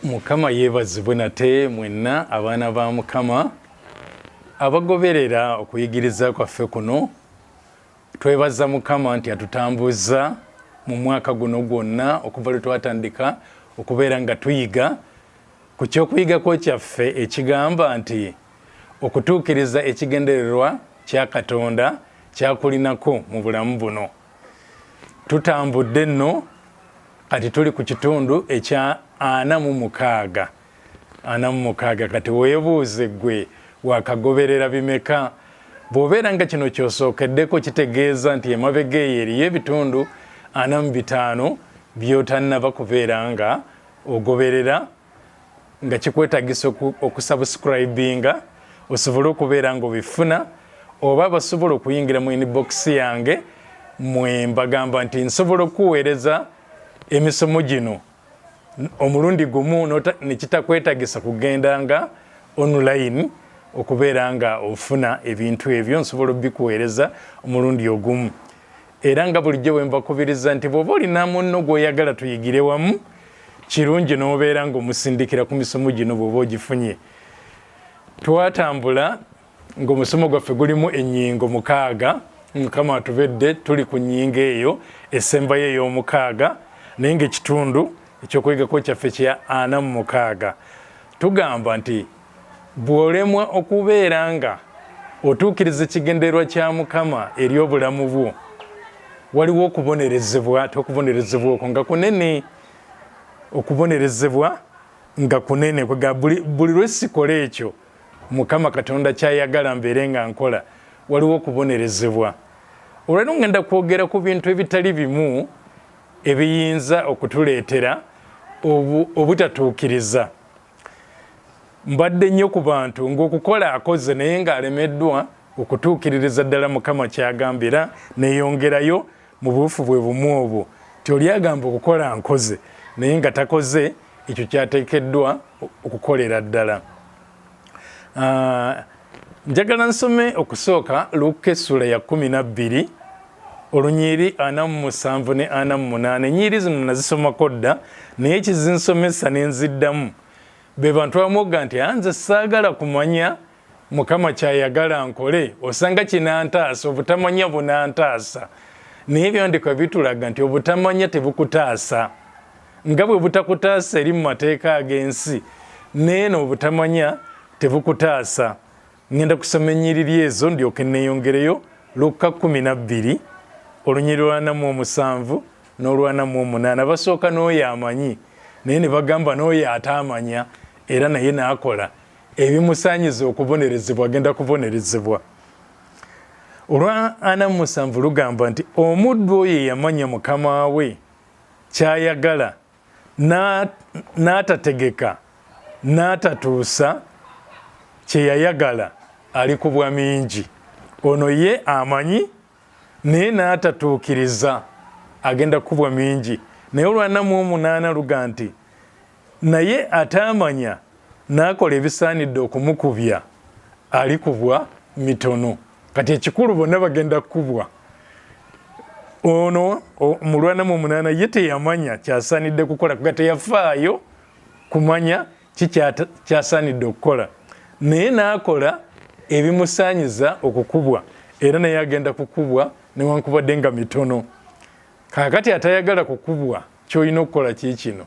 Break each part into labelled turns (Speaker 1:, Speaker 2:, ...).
Speaker 1: Mukama yeebazibwe nate mwenna abaana ba Mukama abagoberera okuyigiriza kwaffe kuno. Twebaza Mukama nti atutambuza mu mwaka guno gwonna okuva lwe twatandika okubeera nga tuyiga ku ky'okuyigako kyaffe ekigamba nti okutuukiriza ekigendererwa kya Katonda kyakulinako mu bulamu buno. Tutambudde nno kati tuli ku kitundu ekya 46. 46 kati weebuuze gwe wakagoberera bimeka. Bw'obeera nga kino kyosookeddeko kitegeeza nti emabega eyo eriyo ebitundu 45 by'otannaba kubeera nga ogoberera, nga kikwetagisa okusubscribinga osobole okubeera nga obifuna, oba basobola okuyingira mu inbox yange mwe mbagamba nti nsobola okuweereza emisomo gino omulundi gumu nekitakwetagisa kugenda nga online okubeera nga ofuna ebintu ebyo, nsobola obikuweereza omulundi ogumu. Era nga bulijjo bwe mbakubiriza nti bw'oba olina munno gw'oyagala tuyigire wamu, kirungi n'obeera ng'omusindikira ku misomo gino bw'oba ogifunye. Twatambula ng'omusomo gwaffe gulimu ennyingo 6. Mukama atubedde tuli ku nnyingo eyo esembayo ey'omukaaga, naye ng'ekitundu eky'okuyigako kyaffe kya 46. Tugamba nti bw'olemwa okubeera nga otuukiriza ekigendererwa kya Mukama eri obulamu bwo, waliwo okubonerezebwa. Tokubonerezebwa okwo nga kunene, okubonerezebwa nga kunene kwega buli lwe sikola ekyo Mukama Katonda kyayagala mbeere nga nkola, waliwo okubonerezebwa. Olwaleero ngenda kwogera ku bintu ebitali bimu ebiyinza okutuleetera obutatuukiriza. Mbadde nnyo ku bantu ng'okukola akoze naye ng'alemeddwa okutuukiririza ddala Mukama kyagambira, neeyongerayo mu buufu bwe bumu obwo ti oli agamba okukola nkoze naye nga takoze ekyo kyateekeddwa okukolera ddala. Njagala nsome okusooka Luuka essula ya 12 olunyiri 47 ne 48. Ennyiri zino nazisomako dda naye kizinsomesa ne nziddamu. Be bantu bamwoga nti nze saagala kumanya Mukama kyayagala nkole, osanga kinantaasa, obutamanya bunantaasa. Naye ebyandikwa bitulaga nti obutamanya tebukutaasa. Nga bwe butakutaasa eri mu mateeka ag'ensi, naye n'obutamanya tebukutaasa. Ngenda kusoma ennyiriri ezo ndyoke neeyongereyo. Luuka 12 olunyiri 47 n'olwa48. Basooka n'oyo amanyi naye ne bagamba n'oyo ataamanya era naye n'akola ebimusaanyiza okubonerezebwa agenda kubonerezebwa. Olwa 47 lugamba nti omuddu oyo yamanya mukama we kyayagala n'atategeka n'atatuusa kye yayagala alikubwa mingi. Ono ye amanyi naye n'atatuukiriza agenda kubwa mingi. Naye olwa 48 luga nti naye ataamanya n'akola ebisaanidde okumukubya alikubwa mitono. Kati ekikulu bonna bagenda kukubwa. Ono mu lwa 48 ye teyamanya kyasaanidde kukola, kuga teyafaayo kumanya kikyasaanidde okukola, naye n'akola ebimusaanyiza okukubwa era naye agenda kukubwa newankubadde nga mitono. Kaakati atayagala kukubwa ky'olina okukola kiikino: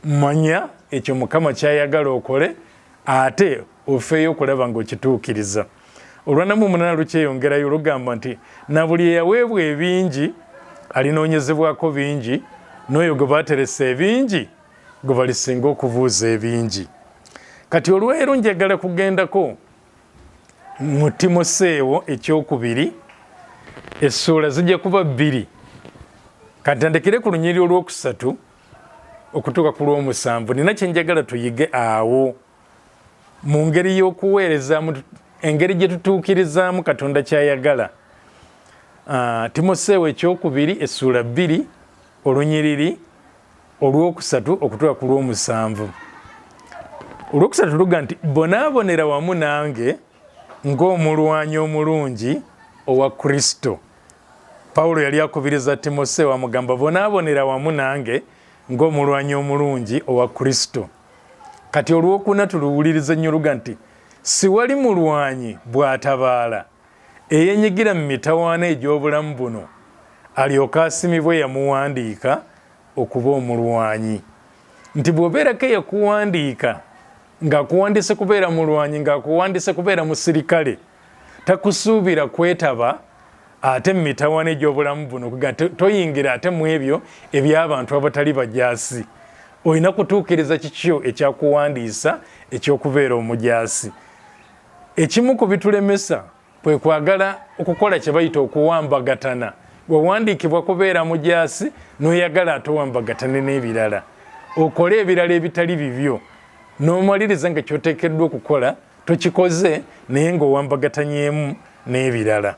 Speaker 1: manya ekyo Mukama kyayagala okole ate ofeeyo okulaba ng'okituukiriza. Olwa 48 lukyeyongerayo lugamba nti na buli eyaweebwa ebingi alinoonyezebwako bingi, n'oyo gwe baateresa ebingi gwe balisinga okubuuza ebingi. kati olwero njagala kugendako mu Timoseewo ekyokubiri essuula zijja kuba 2 katandikire ku lunyiri olwokusatu okutuuka ku lw'omusanvu. Nina kye njagala tuyige awo mu ngeri y'okuweerezaamu, engeri gye tutuukirizaamu Katonda ky'ayagala. Timoseewo ekyokubiri essuula 2 olunyiriri olwokusatu okutuuka ku lw'omusanvu. Olwokusatu luga nti bonaabonera wamu nange ng'omulwanyi omulungi owa Kristo. Pawulo yali akubiriza Timoseewo amugamba bonaabonera wamu nange ng'omulwanyi omulungi owa Kristo. Kati olwokuna tuluwuliriza nnyo luga nti siwali mulwanyi bw'atabaala eyenyigira mu mitawaana egy'obulamu buno alyoka asimibwe yamuwandiika okuba omulwanyi. Nti bw'obeerako eyakuwandiika ng'akuwandiise kubeera mulwanyi, ng'akuwandiise kubeera musirikale, takusuubira kwetaba ate mu mitawaana egy'obulamu buno toyingira ate mu ebyo eby'abantu abatali bajaasi. Olina kutuukiriza kikyo ekyakuwandiisa eky'okubeera omujaasi. Ekimu ku bitulemesa kwe kwagala okukola kye bayita okuwambagatana. Wewandiikibwa kubeera mujaasi n'oyagala ate owambagatane n'ebirala, okole ebirala ebitali bibyo, n'omaliriza nga ky'oteekeddwa okukola tokikoze naye ng'owambagatanyeemu n'ebirala.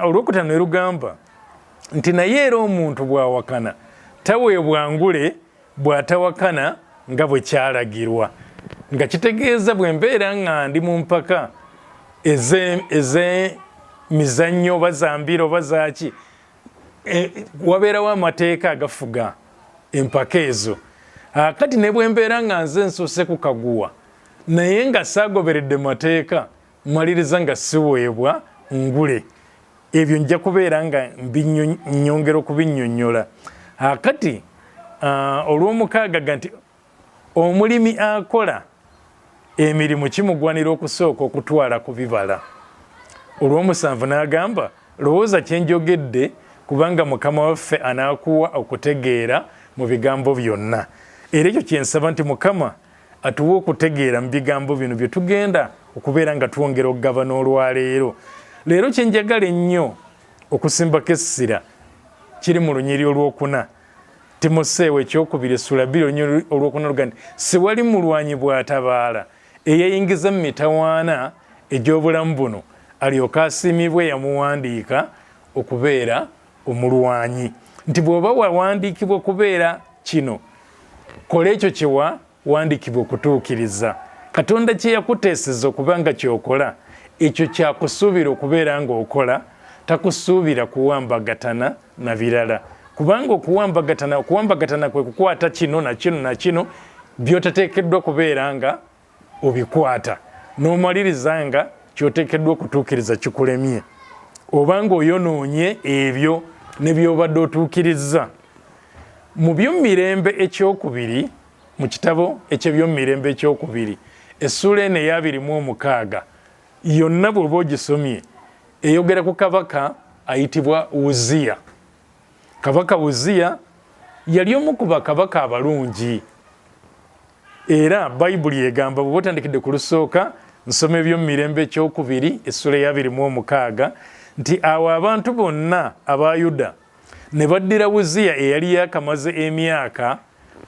Speaker 1: Olwokutaano erugamba nti naye era omuntu bw'awakana taweebwa ngule bw'atawakana nga bwe kyalagirwa, nga kitegeeza bwe mbeera nga ndi mu mpaka ez'emizannyo oba za mbira oba zaaki, wabeerawo amateeka agafuga empaka ezo. Kati ne bwe mbeera nga nze nsoose ku kaguwa naye nga saagoberedde mateeka, maliriza nga siweebwa ngule. Ebyo nja kubeera nga nyongera okubinnyonnyola. Kati olw'omukaaga ga nti omulimi akola emirimu kimugwanira okusooka okutwala ku bibala. Olw'omusanvu n'agamba lowooza kye njogedde kubanga Mukama waffe anaakuwa okutegeera mu bigambo byonna. Era ekyo kyensaba nti Mukama atuwe okutegeera mu bigambo bino bye tugenda okubeera nga twongera okugaba n'olwaleero. Leero kye njagala ennyo okusimbako essira kiri mu lunyiri olwokuna. Timoseewo ekyokubiri essuula 2 olunyiri olwokuna luga nti siwali mulwanyi bw'atabaala eyayingiza mu mitawaana egy'obulamu buno alyoka asiimibwe yamuwandiika okubeera omulwanyi. Nti bw'oba wawandiikibwa kubeera kino, kola ekyo kye wawandiikibwa okutuukiriza. Katonda kye yakuteeseza okuba nga kyokola, ekyo kyakusuubira okubeera ng'okola, takusuubira kuwambagatana na birala. Kubanga okuwambagatana kwe kukwata kino na kino na kino by'otateekeddwa kubeera nga obikwata, n'omaliriza nga ky'oteekeddwa okutuukiriza kikulemye, oba ng'oyonoonye ebyo ne by'obadde otuukirizza. Mu by'omumirembe ekyokubiri, mu kitabo eky'ebyomumirembe ekyokubiri essuula eno eya 26 yonna bw'oba ogisomye eyogera ku kabaka ayitibwa Uziya. Kabaka Uziya yali omu ku bakabaka abalungi, era Bayibuli egamba bw'oba otandikidde ku lusooka nsoma ebyomumirembe ekyokubiri essuula eya 26 nti awo abantu bonna aba Yuda ne baddira Uziya eyali yakamaze emyaka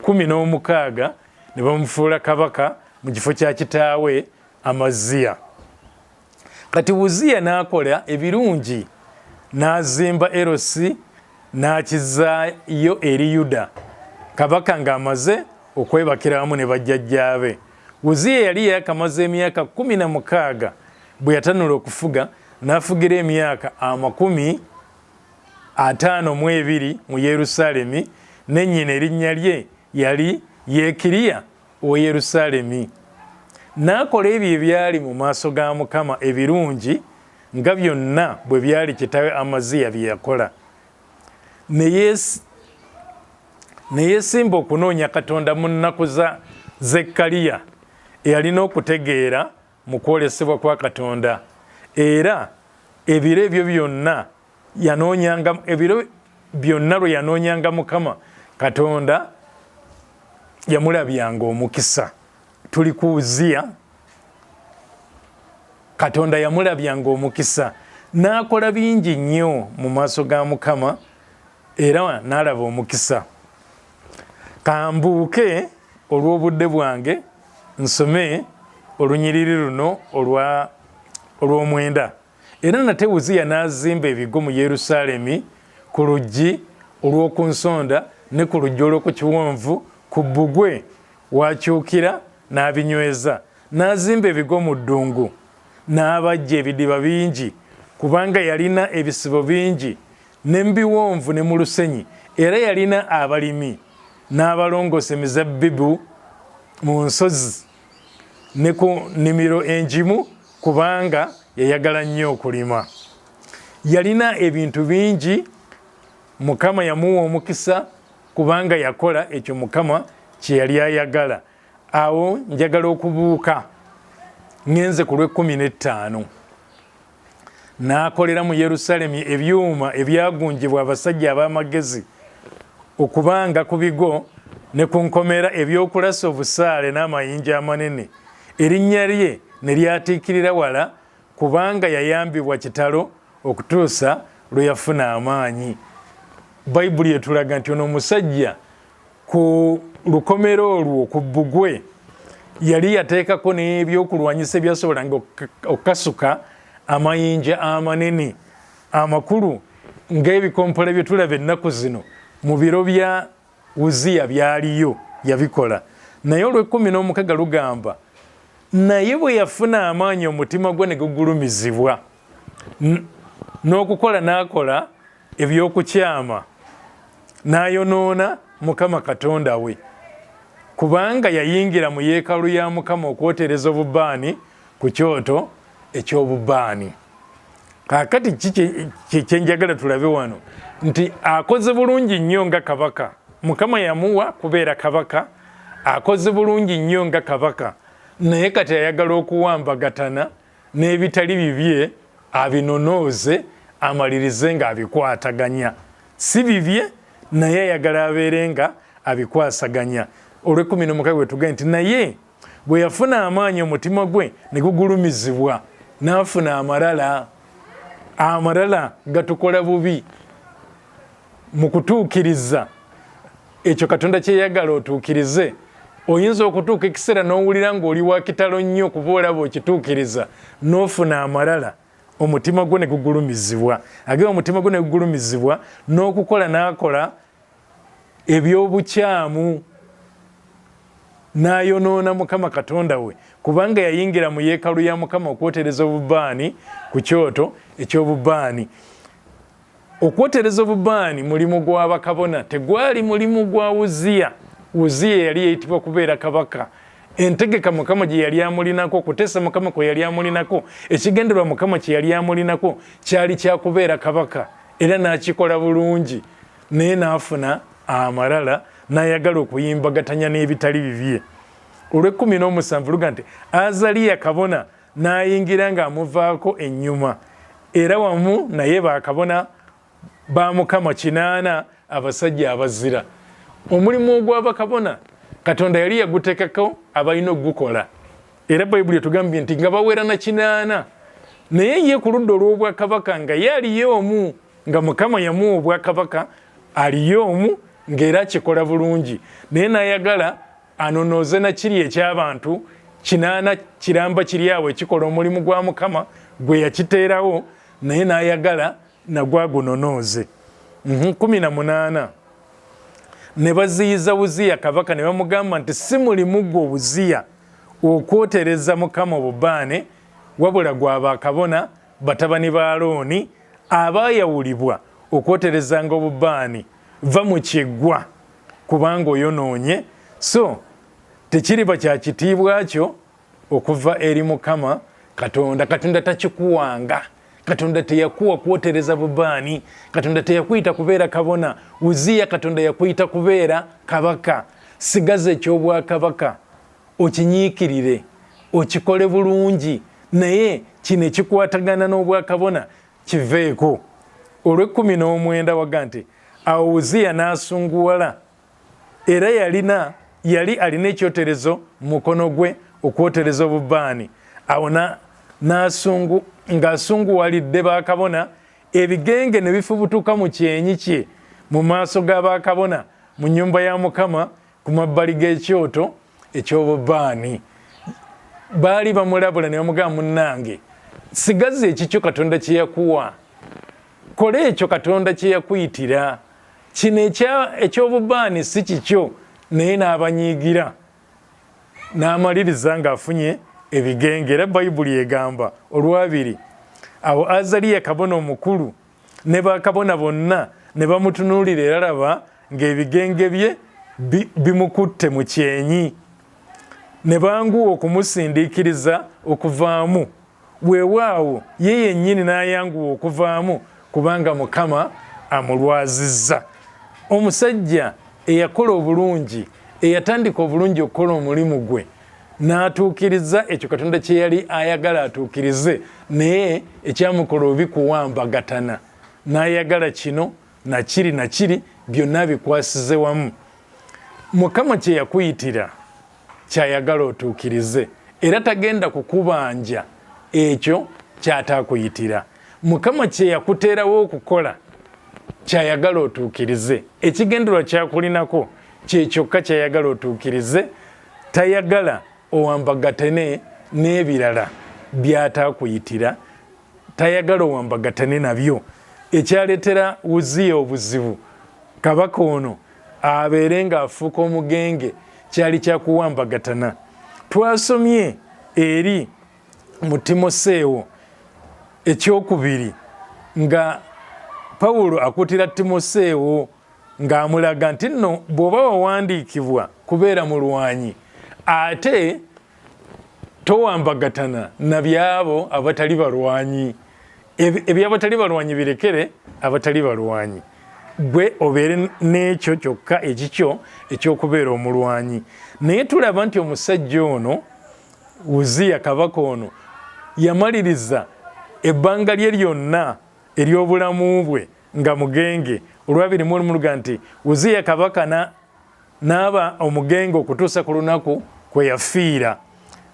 Speaker 1: 16 ne bamufuula kabaka mu kifo kya kitaawe Amaziya. Kati Uziya n'akola ebirungi, n'azimba Erosi n'akizaayo eri Yuda, kabaka ng'amaze okwebakira wamu ne bajjajjaabe. Uziya yali yakamaze emyaka 16 bwe yatanula okufuga, n'afugira emyaka 52 mu Yerusaalemi, ne nnyina erinnya lye yali Yekiriya owa Yerusaalemi. N'akola ebyo ebyali mu maaso ga Mukama ebirungi nga byonna bwe byali kitaawe Amaziya bye yakola. Ne yeesimba okunoonya Katonda mu nnaku za Zekkaliya eyalina okutegeera mu kwolesebwa kwa Katonda, era ebiro ebyo byonna lwe yanoonyanga Mukama, Katonda yamulabyanga omukisa. tuli ku Uziya. Katonda yamulabyanga omukisa n'akola bingi nnyo mu maaso ga Mukama era n'alaba omukisa. Kambuuke olw'obudde bwange nsome olunyiriri luno olw'omwenda. Era nate Uziya n'azimba ebigo mu Yerusaalemi ku luggi olw'oku nsonda ne ku luggi olw'oku kiwonvu ku bbugwe wakyukira n'abinyweza. N'azimba ebigo mu ddungu n'abajja ebidiba bingi kubanga yalina ebisibo bingi ne mu biwonvu ne mu lusenyi. Era yalina abalimi n'abalongoosa emizabbibu mu nsozi ne ku nnimiro engimu kubanga yayagala nnyo okulima. Yalina ebintu bingi. Mukama yamuwa omukisa kubanga yakola ekyo Mukama kye yali ayagala. Awo njagala okubuuka ngenze ku lw'15. N'akolera mu Yerusaalemi ebyuma ebyagunjibwa abasajja ab'amagezi okubanga ku bigo ne ku nkomera ebyokulasa obusaale n'amayinja amanene. Erinnya lye ne lyatiikirira wala kubanga yayambibwa kitalo okutuusa lwe yafuna amaanyi. Bayibuli etulaga nti ono omusajja ku lukomero olwo ku bbugwe yali yateekako n'ebyokulwanyisa ebyasobolanga okukasuka amayinja amanene amakulu ng'ebikompola bye tulaba ennaku zino mu biro bya Uziya byaliyo yabikola. Naye olw'16 lugamba naye bwe yafuna amaanyi omutima gwe ne gugulumizibwa n'okukola n'akola ebyokukyama n'ayonoona Mukama Katonda we kubanga yayingira mu yeekaalu ya Mukama okwotereza obubaani ku kyoto eky'obubaani. Kaakati kyenjagala tulabe wano nti akoze bulungi nnyo nga kabaka. Mukama yamuwa kubeera kabaka, akoze bulungi nnyo nga kabaka, naye kati ayagala okuwambagatana n'ebitali bibye abinonooze amalirize nga abikwataganya. Si bibye naye ayagala abeere nga abikwasaganya. Olw'16 bwe tugaye nti naye bwe yafuna amaanyi omutima gwe ne gugulumizibwa n'afuna amalala. Amalala gatukola bubi mu kutuukiriza ekyo Katonda kyeyagala otuukirize. Oyinza okutuuka ekiseera n'owulira ng'oli wa kitalo nnyo kuba olaba okituukiriza n'ofuna amalala, omutima gwe ne gugulumizibwa. Ageba omutima gwe ne gugulumizibwa n'okukola n'akola eby'obukyamu n'ayonoona Mukama Katonda we kubanga yayingira mu yeekaalu ya Mukama okwotereza obubaani ku kyoto eky'obubaani. Okwotereza obubaani mulimu gwa bakabona, tegwali mulimu gwa Uziya. Uziya yali yayitibwa kubeera kabaka. Entegeka Mukama gye yali amulinako, okuteesa Mukama kwe yali amulinako, ekigendererwa Mukama kye yali amulinako kyali kya kubeera kabaka era n'akikola bulungi. Naye n'afuna amalala n'ayagala okuyimbagatanya n'ebitali bibye. Olw'17 luga nti Azaliya kabona n'ayingira ng'amuvaako ennyuma era wamu naye bakabona ba Mukama 80 abasajja abazira. Omulimu ogw'abakabona Katonda yali yaguteekako abalina okugukola. Era Bayibuli etugambye nti nga bawera na 80 naye ye ku ludda olw'obwakabaka nga ye aliyo omu nga Mukama yamuwa obwakabaka aliyo omu ng'era akikola bulungi. Naye n'ayagala anonooze na kiri eky'abantu 80 kiramba kiri awo ekikola omulimu gwa Mukama gwe yakiteerawo, naye n'ayagala nagwagunonooze. 18 ne baziyiza Uziya kabaka ne bamugamba nti si mulimu gwo Uziya okwotereza Mukama obubaane, wabula gwa bakabona batabani ba Alooni abaayawulibwa okwoterezanga obubaani. Va mu kyeggwa kubanga oyonoonye. So tekiriba kya kitiibwa kyo okuva eri Mukama Katonda. Katonda takikuwanga. Katonda teyakuwa kwotereza bubaani. Katonda teyakuyita kubeera kabona. Uziya Katonda yakuyita kubeera kabaka. Sigaza ekyobwa kabaka okinyiikirire, okikole bulungi, naye kino ekikwatagana n'obwa kabona kiveeko. Olw'19 waga nti awo Uziya n'asunguwala era yalina yali alina ekyoterezo mukono gwe okwotereza obubaani awo ng'asunguwalidde bakabona ebigenge ne bifubutuka mu kyenyi kye mu maaso g'abakabona mu nnyumba ya Mukama ku mabbali g'ekyoto ekyobubaani. Baali bamulabula ne bamugamba, munnange sigazi ekikyo Katonda kye yakuwa, kola ekyo Katonda kye yakuyitira, kino ekyobubaani si kikyo. Naye n'abanyiigira n'amaliriza ng'afunye ebigenge. Era Bayibuli egamba olwabiri, awo Azaliya kabona omukulu ne bakabona bonna ne bamutunuulira era laba ng'ebigenge bye bimukutte mu kyenyi, ne banguwa okumusindiikiriza okuvaamu. Weewaawo ye yennyini n'ayanguwa okuvaamu kubanga Mukama amulwazizza. Omusajja eyakola obulungi, eyatandika obulungi okukola omulimu gwe, n'atuukiriza ekyo Katonda kye yali ayagala atuukirize, naye ekyamukola obi kuwambagatana, n'ayagala kino nakiri byonna bikwasize wamu. Mukama kye yakuyitira kyayagala otuukirize, era tagenda kukubanja ekyo kyataakuyitira. Mukama kye yakuteerawo okukola kyayagala otuukirize, ekigendererwa kyakulinako kye kyokka kyayagala otuukirize. Tayagala owambagatane n'ebirala byataakuyitira, tayagala owambagatane nabyo. Ekyaleetera Uziya obuzibu, kabaka ono abeere ng'afuuka omugenge, kyali kyakuwambagatana. Twasomye eri mu Timoseewo ekyokubiri nga Pawulo akutira Timoseewo ng'amulaga nti nno bw'oba wawandiikibwa kubeera mulwanyi, ate towambagatana na byabo abatali balwanyi. Ebyabatali balwanyi birekere abatali balwanyi, gwe obeere n'ekyo kyokka ekikyo ekyokubeera omulwanyi. Naye tulaba nti omusajja ono Uziya kabaka ono yamaliriza ebbanga lye lyonna ery'obulamu bwe nga mugenge. Olwabiri mulumuga nti Uziya kabaka n'aba omugenge okutuusa ku lunaku kwe yafiira,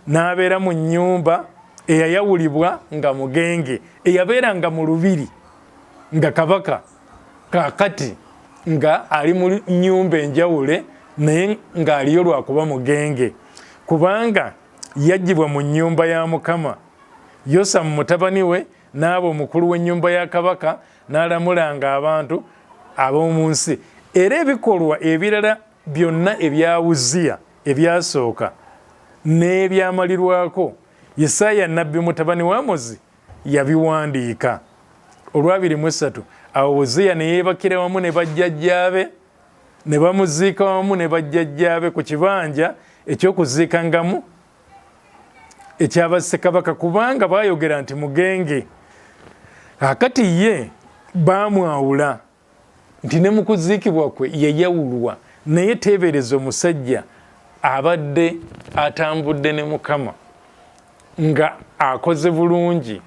Speaker 1: n'abeera mu nnyumba eyayawulibwa nga mugenge, eyabeeranga mu lubiri nga kabaka, kaakati nga ali mu nnyumba enjawule naye ng'aliyo lwakuba mugenge, kubanga yaggyibwa mu nnyumba ya Mukama. Yosamu mutabani we n'aba omukulu w'ennyumba ya kabaka, n'alamulanga abantu ab'omu nsi. Era ebikolwa ebirala byonna ebya Uziya ebyasooka n'ebyamalirwako, Isaaya nnabbi mutabani wa Amozi yabiwandiika. Olwabiri-3 awo Uziya ne yeebakira wamu ne bajjajjaabe, ne bamuziika wamu ne bajjajjaabe ku kibanja ekyokuziikangamu ekyabassekabaka, kubanga baayogera nti mugenge. Kakati ye baamwawula nti ne mu kuziikibwa kwe yayawulwa, naye teebereza omusajja abadde atambudde ne Mukama, nga akoze bulungi,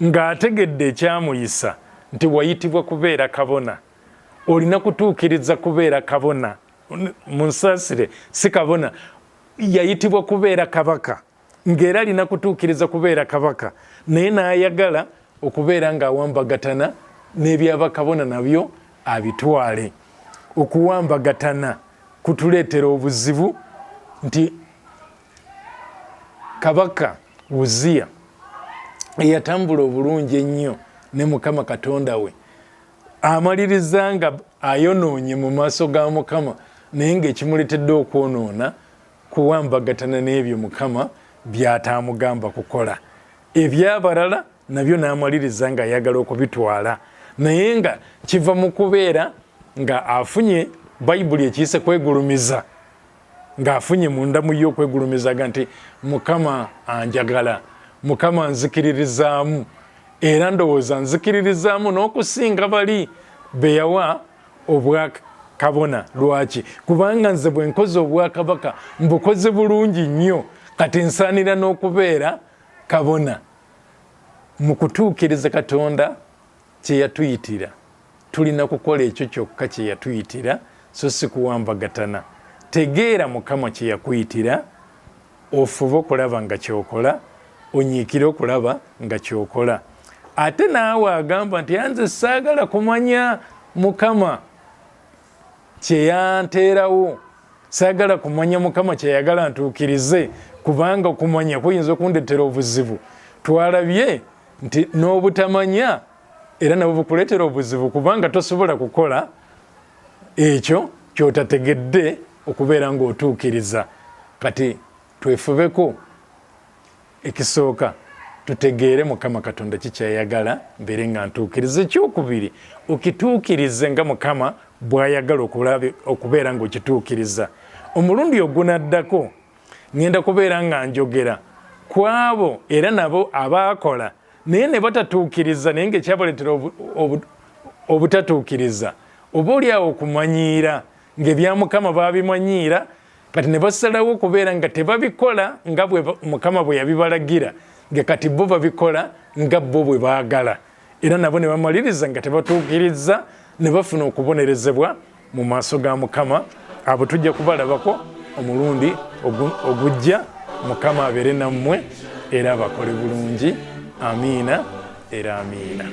Speaker 1: ng'ategedde ekyamuyisa nti wayitibwa kubeera kabona, olina kutuukiriza kubeera kabona. Munsaasire, si kabona, yayitibwa kubeera kabaka, ng'era alina kutuukiriza kubeera kabaka, naye n'ayagala okubeera ng'awambagatana n'ebyabakabona nabyo abitwale. Okuwambagatana kutuleetera obuzibu nti kabaka Uziya eyatambula obulungi ennyo ne Mukama Katonda we, amaliriza nga ayonoonye mu maaso ga Mukama, naye ng'ekimuleetedde okwonoona kuwambagatana n'ebyo Mukama by'ataamugamba kukola. Ebyabalala nabyo n'amaliriza nga ayagala okubitwala, naye nga kiva mu kubeera nga afunye Bayibuli ekiyise kwegulumiza, ng'afunye munda mu ye okwegulumizaga nti Mukama anjagala, Mukama nzikiririzaamu, era ndowooza nzikiririzaamu n'okusinga bali be yawa obwakabona. Lwaki? Kubanga nze bwe nkoze obwakabaka mbukoze bulungi nnyo, kati nsaanira n'okubeera kabona. Mu kutuukiriza Katonda kye yatuyitira, tulina kukola ekyo kyokka kye yatuyitira, so si kuwambagatana. tegeera mukama kye yakuyitira, ofube okulaba nga kyokola, onyiikire okulaba nga kyokola. Ate naawe agamba nti yanze saagala kumanya mukama kye yanteerawo, saagala kumanya mukama kye yagala ntuukirize, kubanga okumanya kuyinza okundetera obuzibu. Twalabye nti n'obutamanya era nabwo bukuleetera obuzibu, kubanga tosobola kukola ekyo kyotategedde okubeera ng'otuukiriza. Kati twefubeko, ekisooka tutegeere mukama katonda kikyayagala mbeere nga ntuukiriza. Ekyokubiri, okituukirize nga mukama bw'ayagala okubeera ng'okituukiriza. Omulundi ogunaddako ngenda kubeera nga njogera ku abo era nabo abaakola naye ne batatuukiriza, naye ng'ekyabaleetera obutatuukiriza oba oliawo okumanyiira ng'ebya mukama baabimanyiira, kati ne basalawo okubeera nga tebabikola nga mukama bwe yabibalagira, nga kati bo babikola nga bo bwe baagala, era nabo ne bamaliriza nga tebatuukiriza, ne bafuna okubonerezebwa mu maaso ga mukama. Abo tujja kubalabako omulundi ogujja. Mukama abeere nammwe era abakole bulungi. Amiina era amiina.